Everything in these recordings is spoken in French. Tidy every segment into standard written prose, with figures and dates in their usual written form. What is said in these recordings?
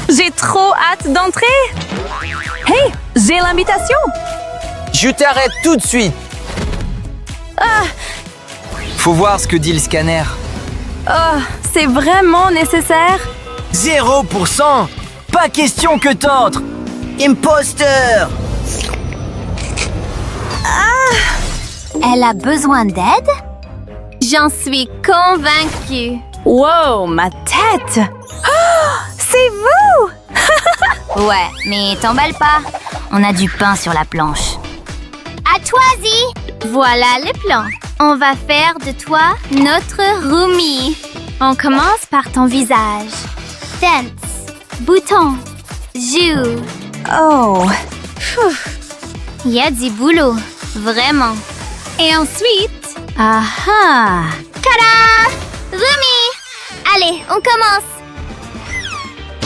J'ai trop hâte d'entrer! Hey, j'ai l'invitation! Je t'arrête tout de suite. Faut voir ce que dit le scanner. Oh, c'est vraiment nécessaire? 0%. Pas question que t'entres. Imposteur. Elle a besoin d'aide? J'en suis convaincue. Wow, ma tête! Oh, c'est vous! Ouais, mais t'emballe pas. On a du pain sur la planche. À toi, Zee! Voilà le plan. On va faire de toi notre roomie. On commence par ton visage. Dents, boutons, joues. Oh, Il y a du boulot, vraiment. Et ensuite... ah! Tada! Roomie! Allez, on commence.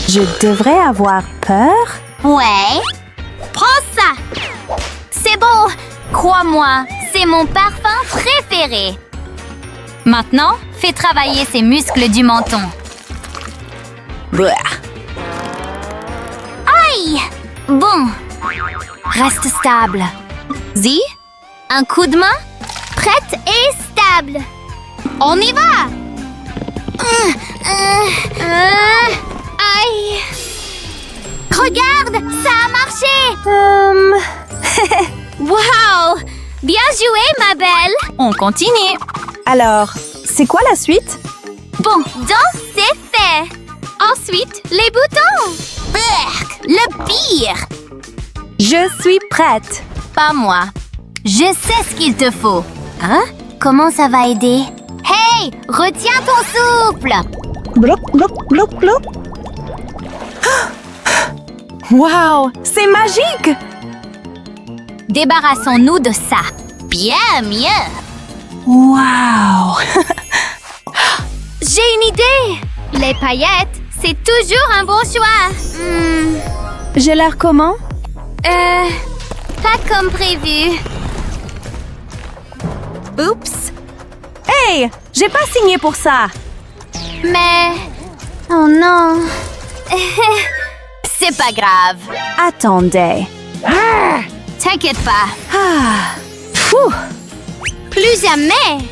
Je devrais avoir peur? Ouais. Prends ça! C'est bon! Crois-moi, c'est mon parfum préféré. Maintenant, fais travailler ces muscles du menton. Bleh. Aïe! Bon. Reste stable. Zee, un coup de main? Prête et stable. On y va! Aïe! Regarde, ça a marché! Wow! Bien joué, ma belle! On continue. Alors, c'est quoi la suite? Bon, donc c'est fait. Ensuite, les boutons. Berk, le pire. Je suis prête. Pas moi. Je sais ce qu'il te faut. Hein? Comment ça va aider? Hey, retiens ton souffle. Bloc, bloc, bloc, bloc. Wow, c'est magique! Débarrassons-nous de ça. Bien mieux. Wow! J'ai une idée. Les paillettes, c'est toujours un bon choix. J'ai l'air comment? Pas comme prévu. Oups! Hey! J'ai pas signé pour ça! Mais... Oh non. C'est pas grave. Attendez. T'inquiète pas. Fou! Plus jamais.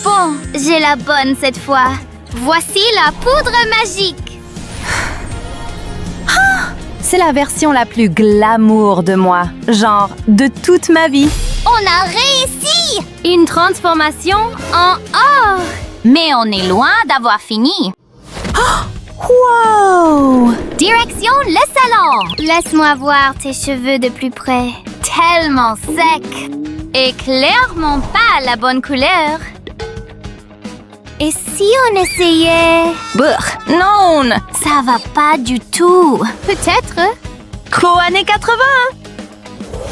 Bon, j'ai la bonne cette fois. Voici la poudre magique. C'est la version la plus glamour de moi. Genre, de toute ma vie. On a réussi. Une transformation en or. Mais on est loin d'avoir fini. Wow! Direction le salon. Laisse-moi voir tes cheveux de plus près. Tellement secs. Et clairement pas la bonne couleur. Et si on essayait... Brr, non! Ça va pas du tout. Peut-être. Co-année 80!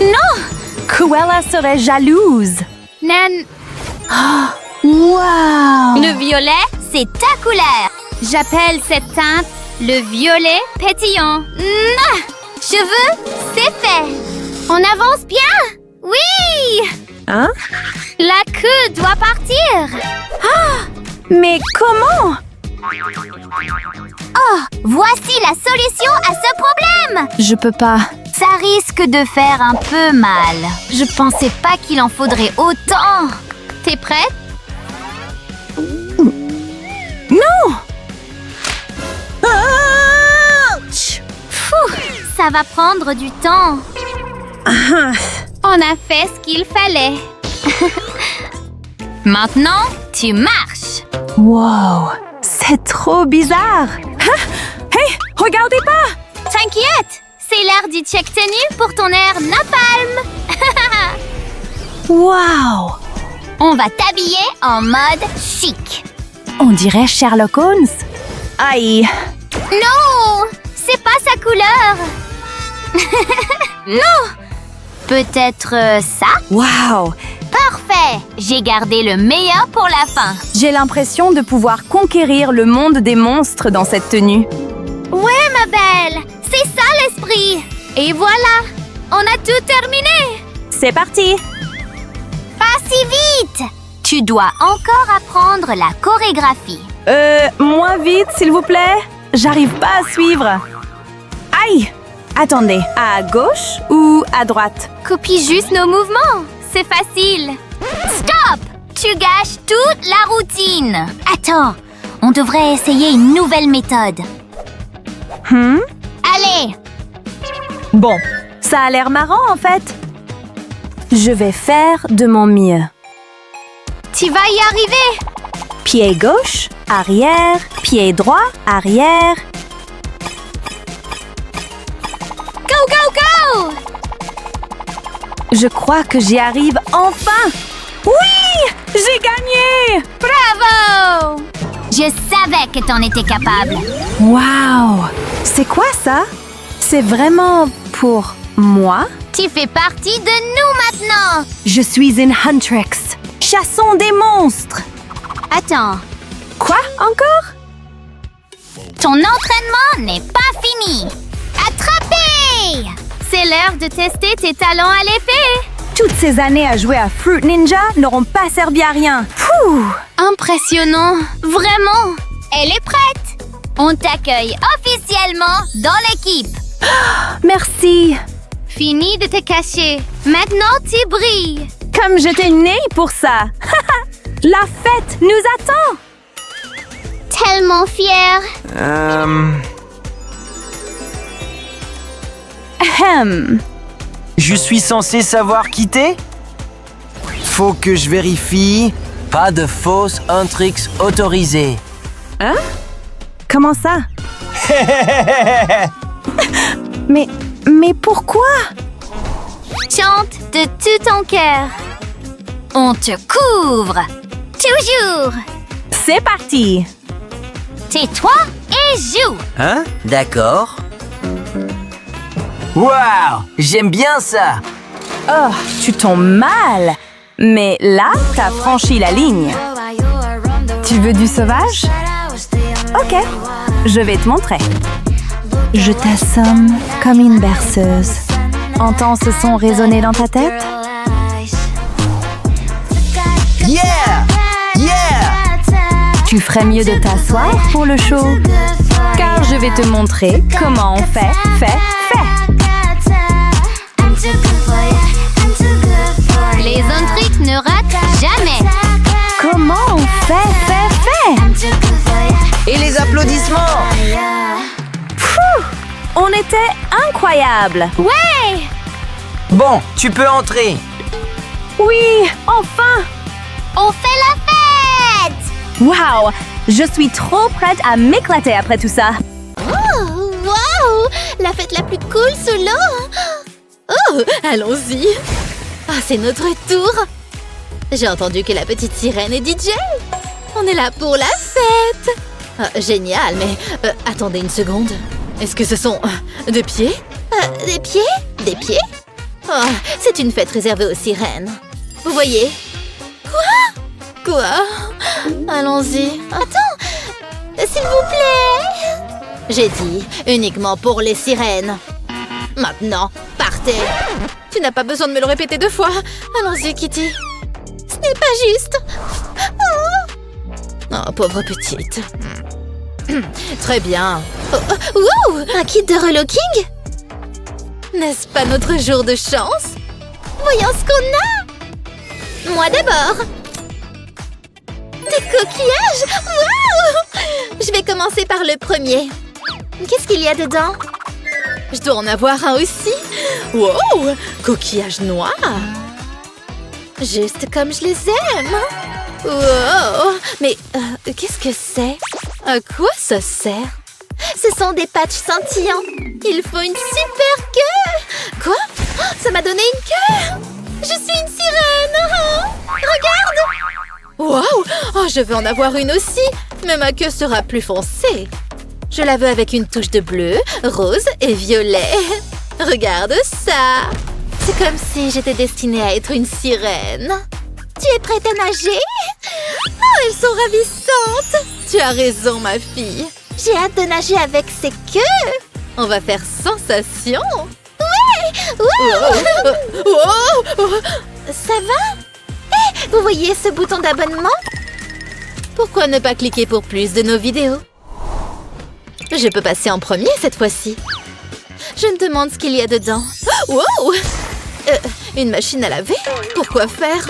Non! Cruella serait jalouse. Nan, Wow! le violet, c'est ta couleur. J'appelle cette teinte le violet pétillant. Cheveux, c'est fait. On avance bien. Oui! Hein? La queue doit partir. Mais comment? Oh, voici la solution à ce problème. Je peux pas. Ça risque de faire un peu mal. Je pensais pas qu'il en faudrait autant. T'es prête? Non! Pfff, ça va prendre du temps. On a fait ce qu'il fallait. Maintenant, tu marches. Wow! C'est trop bizarre! Hey! Regardez pas! T'inquiète, c'est l'heure du check tenue pour ton air napalm. Wow! On va t'habiller en mode chic. On dirait Sherlock Holmes. Aïe! Non, c'est pas sa couleur. Non. Peut-être ça? Wow! Parfait. J'ai gardé le meilleur pour la fin. J'ai l'impression de pouvoir conquérir le monde des monstres dans cette tenue. Ouais, ma belle. C'est ça l'esprit. Et voilà, on a tout terminé. C'est parti! Pas si vite. Tu dois encore apprendre la chorégraphie. Moins vite, s'il vous plaît. J'arrive pas à suivre. Aïe! Attendez, à gauche ou à droite? Copie juste nos mouvements. C'est facile. Stop! Tu gâches toute la routine. Attends, on devrait essayer une nouvelle méthode. Allez! Bon, ça a l'air marrant en fait. Je vais faire de mon mieux. Tu vas y arriver! Pied gauche, arrière, pied droit, arrière. Go, go, go! Je crois que j'y arrive enfin! Oui! J'ai gagné! Bravo! Je savais que t'en étais capable. Wow! C'est quoi ça? C'est vraiment pour moi? Tu fais partie de nous maintenant. Je suis une Huntrix. Chassons des monstres! Attends, Quoi? Encore? ton entraînement n'est pas fini. Attrapé! C'est l'heure de tester tes talents à l'épée. Toutes ces années à jouer à Fruit Ninja n'auront pas servi à rien. Pouh! Impressionnant, vraiment. Elle est prête. On t'accueille officiellement dans l'équipe. Merci! Fini de te cacher. Maintenant, tu brilles. Comme j'étais née pour ça! La fête nous attend! Tellement fière. Ahem. Je suis censé savoir quitter? Faut que je vérifie. Pas de fausses Huntrix autorisées. Hein? Comment ça? Mais pourquoi? Chante de tout ton cœur. On te couvre. Toujours. C'est parti! Tais-toi et joue. Hein? D'accord. Waouh! J'aime bien ça! Oh, tu tombes mal! Mais là, t'as franchi la ligne. Tu veux du sauvage? Ok, je vais te montrer. Je t'assomme comme une berceuse. Entends ce son résonner dans ta tête? Yeah! Yeah! Tu ferais mieux de t'asseoir pour le show, car je vais te montrer comment on fait. Les Huntrix ne ratent jamais. Comment on fait? Et les applaudissements! On était incroyables! Ouais! Bon, tu peux entrer. Oui, enfin! On fait la fête! Wow! Je suis trop prête à m'éclater après tout ça. Oh, wow! La fête la plus cool sous l'eau! Oh, allons-y! Ah, c'est notre tour! J'ai entendu que la petite sirène est DJ! On est là pour la fête! Ah, génial, mais attendez une seconde. Est-ce que ce sont des pieds? Des pieds? Des pieds? Oh, c'est une fête réservée aux sirènes. Vous voyez? Quoi? Allons-y. Attends! S'il vous plaît! J'ai dit uniquement pour les sirènes. Maintenant, partez! Tu n'as pas besoin de me le répéter 2 fois. Allons-y, Kitty. Ce n'est pas juste. Oh, pauvre petite. Très bien. Oh, un kit de relooking? N'est-ce pas notre jour de chance? Voyons ce qu'on a. Moi d'abord. Des coquillages? Wow! Je vais commencer par le premier. Qu'est-ce qu'il y a dedans? Je dois en avoir un aussi. Wow! Coquillage noir. Juste comme je les aime. Wow! Mais qu'est-ce que c'est? À quoi ça sert? Ce sont des patchs scintillants. Il faut une super queue. Quoi? Oh, ça m'a donné une queue. Je suis une sirène. Oh, regarde. Wow! Oh, je veux en avoir une aussi. Mais ma queue sera plus foncée. Je la veux avec une touche de bleu, rose et violet. Regarde ça. C'est comme si j'étais destinée à être une sirène. Tu es prête à nager? Oh, elles sont ravissantes. Tu as raison, ma fille. J'ai hâte de nager avec ces queues. On va faire sensation. Ouais! Wow! Ça va? Hé! Vous voyez ce bouton d'abonnement? Pourquoi ne pas cliquer pour plus de nos vidéos? Je peux passer en premier cette fois-ci. Je me demande ce qu'il y a dedans. Wow! Une machine à laver? Pourquoi faire?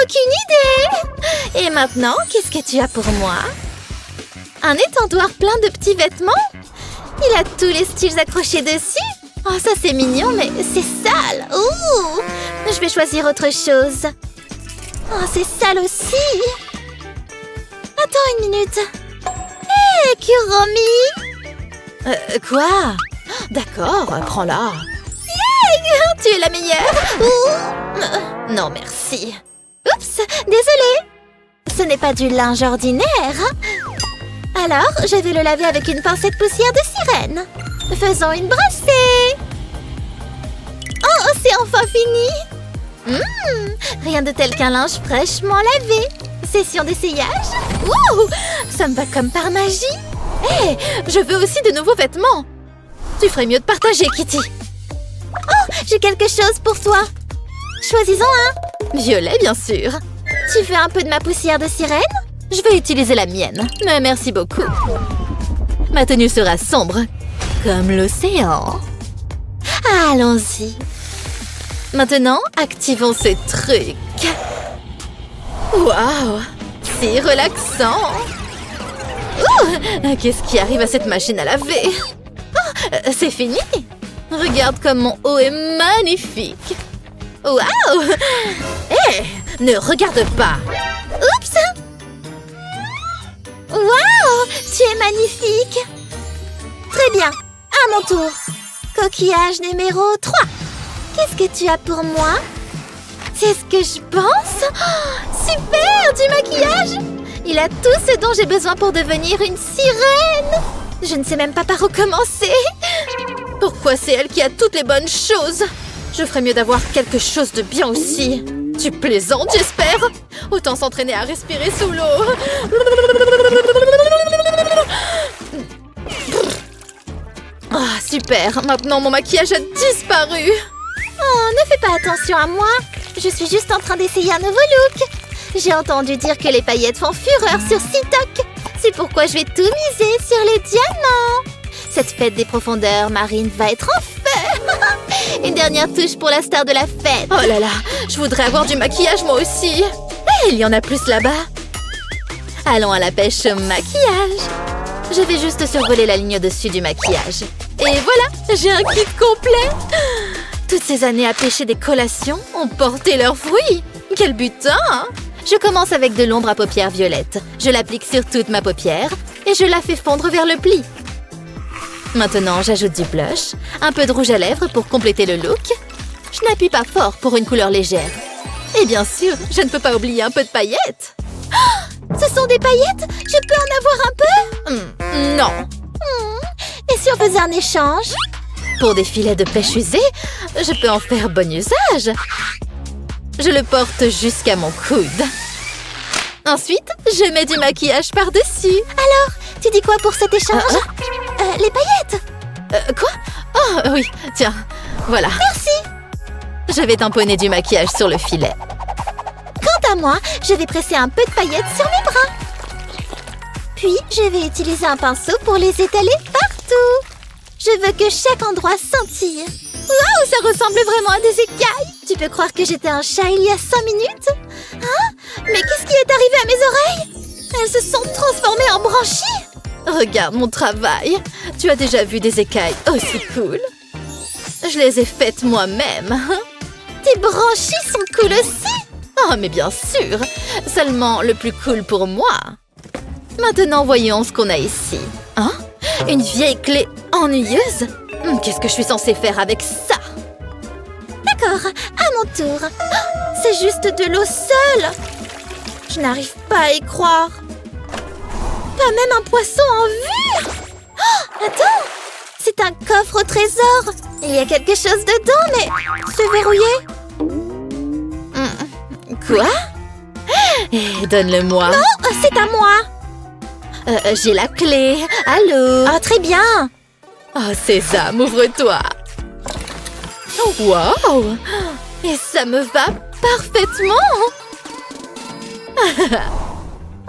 Aucune idée! Et maintenant, qu'est-ce que tu as pour moi? Un étendoir plein de petits vêtements? Il a tous les styles accrochés dessus? Oh, ça c'est mignon, mais c'est sale! Ouh! Je vais choisir autre chose. Oh, c'est sale aussi! Attends une minute. Hé, Kuromi! Quoi? D'accord, prends-la. Yeah! Tu es la meilleure! Ouh! Non, merci. Oups, désolée. Ce n'est pas du linge ordinaire. Alors, je vais le laver avec une pincée de poussière de sirène. Faisons une brassée. Oh, c'est enfin fini. Rien de tel qu'un linge fraîchement lavé. Session d'essayage. Ouh, ça me va comme par magie. Hé, je veux aussi de nouveaux vêtements. Tu ferais mieux de partager, Kitty. Oh, j'ai quelque chose pour toi. Choisis-en un. Violet, bien sûr. Tu veux un peu de ma poussière de sirène? Je vais utiliser la mienne. Mais merci beaucoup. Ma tenue sera sombre, comme l'océan. Allons-y. Maintenant, activons ce truc. Waouh, c'est relaxant. Qu'est-ce qui arrive à cette machine à laver? Oh, c'est fini. Regarde comme mon haut est magnifique. Waouh! Hé, ne regarde pas. Oups! Waouh! Tu es magnifique. Très bien, à mon tour. Coquillage numéro 3. Qu'est-ce que tu as pour moi? C'est ce que je pense. Oh, super, du maquillage. Il a tout ce dont j'ai besoin pour devenir une sirène. Je ne sais même pas par où commencer. Pourquoi c'est elle qui a toutes les bonnes choses? Je ferais mieux d'avoir quelque chose de bien aussi. Tu plaisantes, j'espère? Autant s'entraîner à respirer sous l'eau. Ah, super. Maintenant, mon maquillage a disparu. Oh, ne fais pas attention à moi. Je suis juste en train d'essayer un nouveau look. J'ai entendu dire que les paillettes font fureur sur TikTok. C'est pourquoi je vais tout miser sur les diamants. Cette fête des profondeurs marines va être en feu. Une dernière touche pour la star de la fête. Oh là là, je voudrais avoir du maquillage moi aussi. Il y en a plus là-bas. Allons à la pêche au maquillage. Je vais juste survoler la ligne au-dessus du maquillage. Et voilà, j'ai un kit complet. Toutes ces années à pêcher des collations ont porté leurs fruits. Quel butin! Je commence avec de l'ombre à paupières violette. Je l'applique sur toute ma paupière et je la fais fondre vers le pli. Maintenant, j'ajoute du blush, un peu de rouge à lèvres pour compléter le look. Je n'appuie pas fort pour une couleur légère. Et bien sûr, je ne peux pas oublier un peu de paillettes. Oh, ce sont des paillettes? Je peux en avoir un peu? Non. Et si on faisait un échange? Pour des filets de pêche usés, je peux en faire bon usage. Je le porte jusqu'à mon coude. Ensuite, je mets du maquillage par-dessus. Alors, tu dis quoi pour cet échange? Les paillettes. Quoi? Oh, oui, tiens, voilà. Merci. Je vais tamponner du maquillage sur le filet. Quant à moi, je vais presser un peu de paillettes sur mes bras. Puis, je vais utiliser un pinceau pour les étaler partout. Je veux que chaque endroit scintille. Waouh, ça ressemble vraiment à des écailles. Tu peux croire que j'étais un chat il y a 5 minutes? Hein? Mais qu'est-ce qui est arrivé à mes oreilles? Elles se sont transformées en branchies. Regarde mon travail. Tu as déjà vu des écailles aussi cool? Je les ai faites moi-même. Tes branchies sont cool aussi? Oh, mais bien sûr. Seulement le plus cool pour moi. Maintenant, voyons ce qu'on a ici. Hein? Une vieille clé ennuyeuse? Qu'est-ce que je suis censée faire avec ça? D'accord, à mon tour. Oh, c'est juste de l'eau seule. Je n'arrive pas à y croire. Pas même un poisson en vue. Oh, attends, c'est un coffre au trésor. Il y a quelque chose dedans, mais c'est verrouillé. Quoi? Donne-le-moi. Non, c'est à moi. J'ai la clé. Allô? Ah, très bien. Oh, Sésame, ouvre-toi. Oh, wow! Et ça me va parfaitement.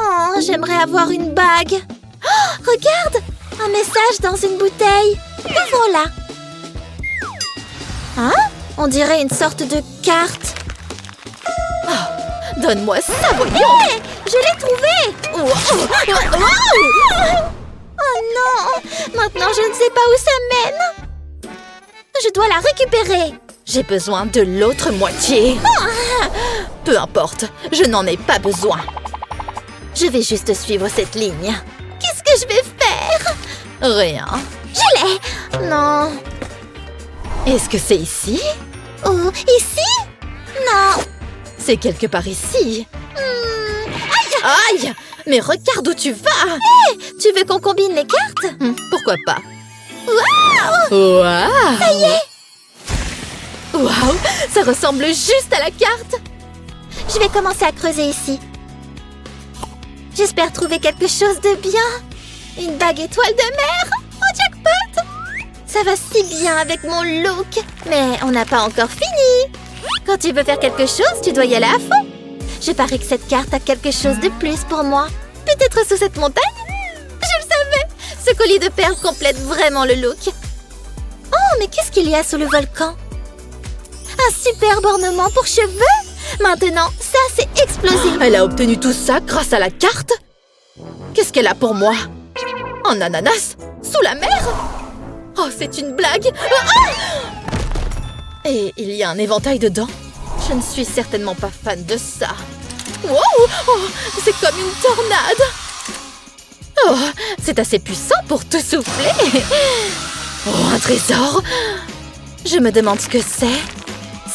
Oh, j'aimerais avoir une bague. Oh, regarde! Un message dans une bouteille. Ouvrons-la. Hein? On dirait une sorte de carte. Oh, donne-moi ça, voyons! Hey, je l'ai trouvé! Oh non! Maintenant, je ne sais pas où ça mène. Je dois la récupérer. J'ai besoin de l'autre moitié. Peu importe, je n'en ai pas besoin. Je vais juste suivre cette ligne. Qu'est-ce que je vais faire? Rien. Je l'ai! Non. Est-ce que c'est ici? Oh, ici? Non. C'est quelque part ici. Aïe! Aïe! Mais regarde où tu vas! Hey, tu veux qu'on combine les cartes? Pourquoi pas? Waouh! Waouh! Ça y est! Waouh! Ça ressemble juste à la carte! Je vais commencer à creuser ici. J'espère trouver quelque chose de bien. Une bague étoile de mer! Oh, jackpot! Ça va si bien avec mon look. Mais on n'a pas encore fini. Quand tu veux faire quelque chose, tu dois y aller à fond. Je parie que cette carte a quelque chose de plus pour moi. Peut-être sous cette montagne? Je le savais! Ce collier de perles complète vraiment le look. Oh, mais qu'est-ce qu'il y a sous le volcan? Un superbe ornement pour cheveux? Maintenant, ça, c'est explosif. Elle a obtenu tout ça grâce à la carte? Qu'est-ce qu'elle a pour moi? Un ananas? Sous la mer? Oh, c'est une blague! Et il y a un éventail dedans? Je ne suis certainement pas fan de ça. Wow! Oh, c'est comme une tornade! Oh, c'est assez puissant pour tout souffler! Oh, un trésor! Je me demande ce que c'est.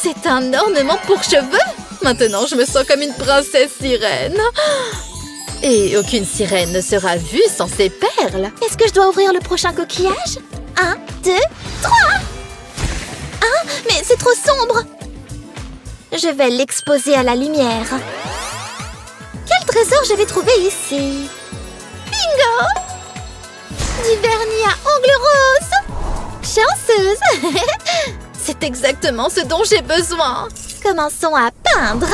C'est un ornement pour cheveux? Maintenant, je me sens comme une princesse sirène. Et aucune sirène ne sera vue sans ses perles. Est-ce que je dois ouvrir le prochain coquillage? 1, 2, 3! Ah, mais c'est trop sombre! Je vais l'exposer à la lumière. Quel trésor je vais trouver ici? Bingo! Du vernis à ongles roses! Chanceuse! C'est exactement ce dont j'ai besoin. Commençons à peindre.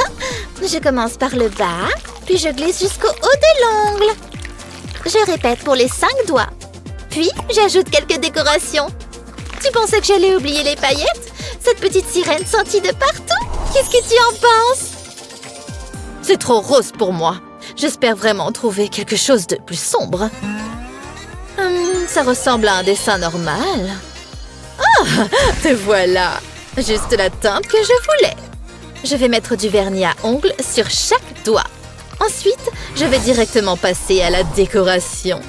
Je commence par le bas, puis je glisse jusqu'au haut de l'ongle. Je répète pour les 5 doigts. Puis, j'ajoute quelques décorations. Tu pensais que j'allais oublier les paillettes? Cette petite sirène sentie de partout? Qu'est-ce que tu en penses? C'est trop rose pour moi. J'espère vraiment trouver quelque chose de plus sombre. Ça ressemble à un dessin normal. Ah, te voilà! Juste la teinte que je voulais. Je vais mettre du vernis à ongles sur chaque doigt. Ensuite, je vais directement passer à la décoration.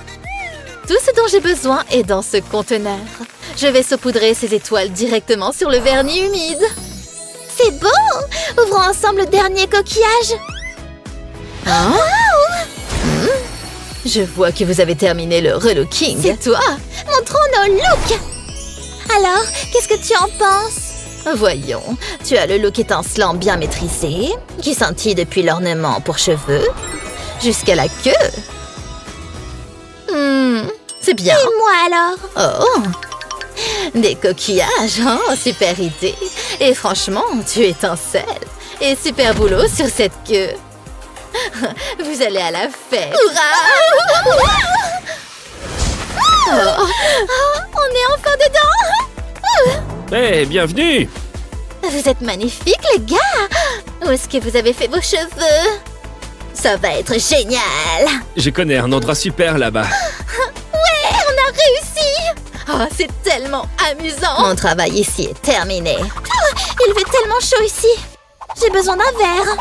Tout ce dont j'ai besoin est dans ce conteneur. Je vais saupoudrer ces étoiles directement sur le vernis humide. C'est beau! Ouvrons ensemble le dernier coquillage. Hein? Wow! Je vois que vous avez terminé le relooking. C'est toi! Montrons nos looks! Alors, qu'est-ce que tu en penses? Voyons, tu as le look étincelant bien maîtrisé, qui scintille depuis l'ornement pour cheveux jusqu'à la queue. C'est bien. Et moi alors? Oh! Des coquillages, oh, super idée. Et franchement, tu étincelles. Et super boulot sur cette queue. Vous allez à la fête. Hurrah! Oh, on est enfin dedans! Hey, bienvenue! Vous êtes magnifiques, les gars! Où est-ce que vous avez fait vos cheveux? Ça va être génial! Je connais un endroit super là-bas. Ouais, on a réussi! Oh, c'est tellement amusant! Mon travail ici est terminé. Oh, il fait tellement chaud ici! J'ai besoin d'un verre!